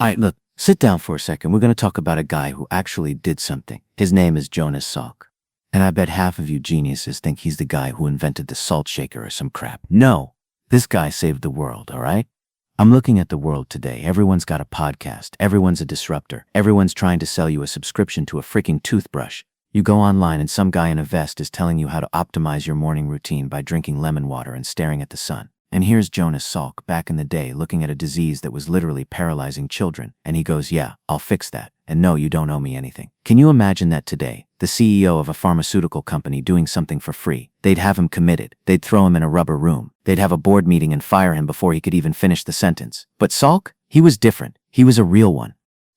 Alright, look, sit down for a second. We're gonna talk about a guy who actually did something. His name is Jonas Salk. And I bet half of you geniuses think he's the guy who invented the salt shaker or some crap. No, this guy saved the world, alright? I'm looking at the world today. Everyone's got a podcast. Everyone's a disruptor. Everyone's trying to sell you a subscription to a freaking toothbrush. You go online and some guy in a vest is telling you how to optimize your morning routine by drinking lemon water and staring at the sun. And here's Jonas Salk back in the day looking at a disease that was literally paralyzing children. And he goes, yeah, I'll fix that. And no, you don't owe me anything. Can you imagine that today? The CEO of a pharmaceutical company doing something for free. They'd have him committed. They'd throw him in a rubber room. They'd have a board meeting and fire him before he could even finish the sentence. But Salk, he was different. He was a real one.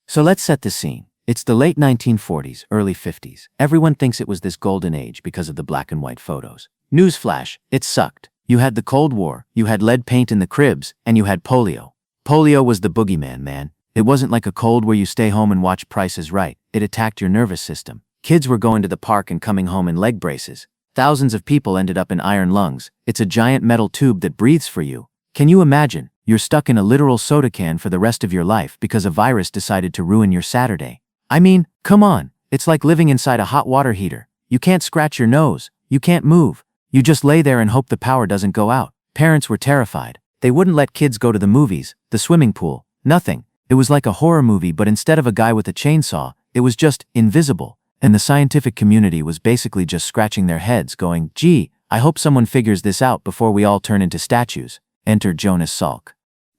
So let's set the scene. It's the late 1940s, early 50s. Everyone thinks it was this golden age because of the black and white photos. Newsflash, it sucked. You had the Cold War, you had lead paint in the cribs, and you had polio. Polio was the boogeyman, man. It wasn't like a cold where you stay home and watch Price is Right. It attacked your nervous system. Kids were going to the park and coming home in leg braces. Thousands of people ended up in iron lungs. It's a giant metal tube that breathes for you. Can you imagine? You're stuck in a literal soda can for the rest of your life because a virus decided to ruin your Saturday. I mean, come on. It's like living inside a hot water heater. You can't scratch your nose. You can't move. You just lay there and hope the power doesn't go out. Parents were terrified. They wouldn't let kids go to the movies, the swimming pool, nothing. It was like a horror movie, but instead of a guy with a chainsaw, it was just invisible. And the scientific community was basically just scratching their heads going, gee, I hope someone figures this out before we all turn into statues. Enter Jonas Salk.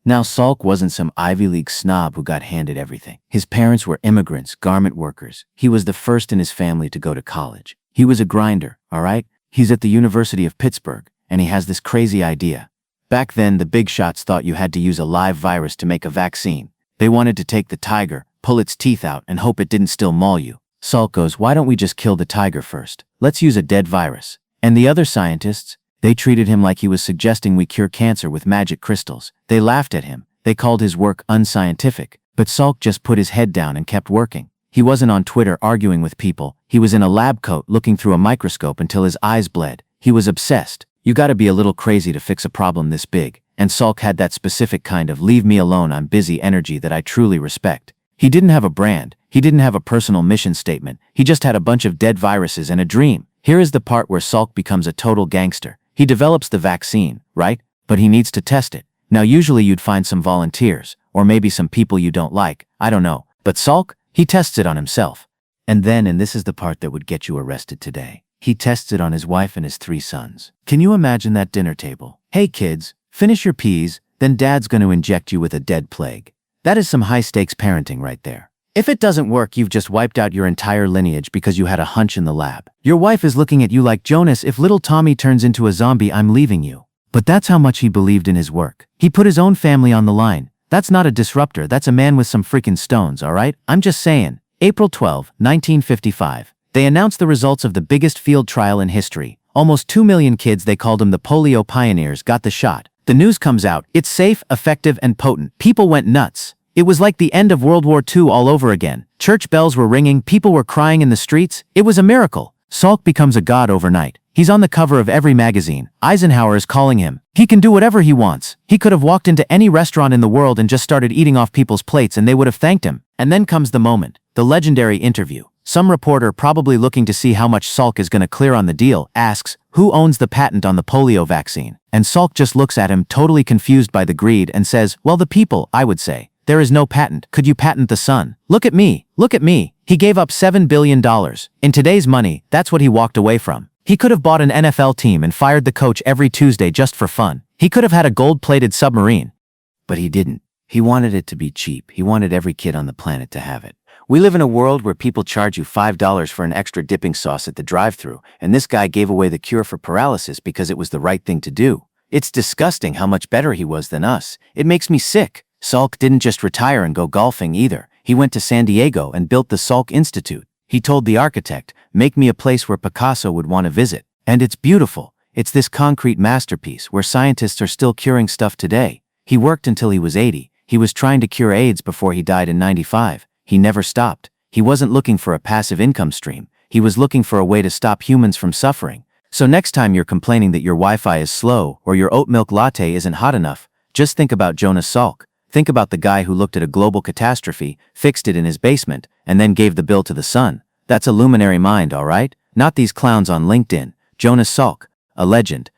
Now Salk wasn't some Ivy League snob who got handed everything. His parents were immigrants, garment workers. He was the first in his family to go to college. He was a grinder, alright? He's at the University of Pittsburgh, and he has this crazy idea. Back then, the big shots thought you had to use a live virus to make a vaccine. They wanted to take the tiger, pull its teeth out, and hope it didn't still maul you. Salk goes, why don't we just kill the tiger first? Let's use a dead virus. And the other scientists, they treated him like he was suggesting we cure cancer with magic crystals. They laughed at him. They called his work unscientific. But Salk just put his head down and kept working. He wasn't on Twitter arguing with people. He was in a lab coat looking through a microscope until his eyes bled. He was obsessed. You gotta be a little crazy to fix a problem this big. And Salk had that specific kind of leave me alone, I'm busy energy that I truly respect. He didn't have a brand. He didn't have a personal mission statement. He just had a bunch of dead viruses and a dream. Here is the part where Salk becomes a total gangster. He develops the vaccine, right? But he needs to test it. Now usually you'd find some volunteers, or maybe some people you don't like, I don't know. But Salk, he tests it on himself. And this is the part that would get you arrested today. He tests it on his wife and his 3 sons. Can you imagine that dinner table? Hey kids, finish your peas, then dad's gonna inject you with a dead plague. That is some high-stakes parenting right there. If it doesn't work, you've just wiped out your entire lineage because you had a hunch in the lab. Your wife is looking at you like, Jonas, if little Tommy turns into a zombie, I'm leaving you. But that's how much he believed in his work. He put his own family on the line. That's not a disruptor, that's a man with some freaking stones, alright? I'm just saying. April 12, 1955. They announced the results of the biggest field trial in history. Almost 2 million kids, they called them the polio pioneers, got the shot. The news comes out. It's safe, effective, and potent. People went nuts. It was like the end of World War II all over again. Church bells were ringing, people were crying in the streets. It was a miracle. Salk becomes a god overnight. He's on the cover of every magazine. Eisenhower is calling him. He can do whatever he wants. He could have walked into any restaurant in the world and just started eating off people's plates and they would have thanked him. And then comes the moment, the legendary interview. Some reporter, probably looking to see how much Salk is going to clear on the deal, asks, who owns the patent on the polio vaccine? And Salk just looks at him, totally confused by the greed, and says, well, the people, I would say. There is no patent. Could you patent the sun? Look at me. Look at me. He gave up $7 billion. In today's money, that's what he walked away from. He could have bought an NFL team and fired the coach every Tuesday just for fun. He could have had a gold-plated submarine. But he didn't. He wanted it to be cheap. He wanted every kid on the planet to have it. We live in a world where people charge you $5 for an extra dipping sauce at the drive-thru, and this guy gave away the cure for paralysis because it was the right thing to do. It's disgusting how much better he was than us. It makes me sick. Salk didn't just retire and go golfing either. He went to San Diego and built the Salk Institute. He told the architect, make me a place where Picasso would want to visit. And it's beautiful. It's this concrete masterpiece where scientists are still curing stuff today. He worked until he was 80. He was trying to cure AIDS before he died in 95. He never stopped. He wasn't looking for a passive income stream. He was looking for a way to stop humans from suffering. So next time you're complaining that your Wi-Fi is slow or your oat milk latte isn't hot enough, just think about Jonas Salk. Think about the guy who looked at a global catastrophe, fixed it in his basement, and then gave the bill to the sun. That's a luminary mind, all right? Not these clowns on LinkedIn. Jonas Salk, a legend,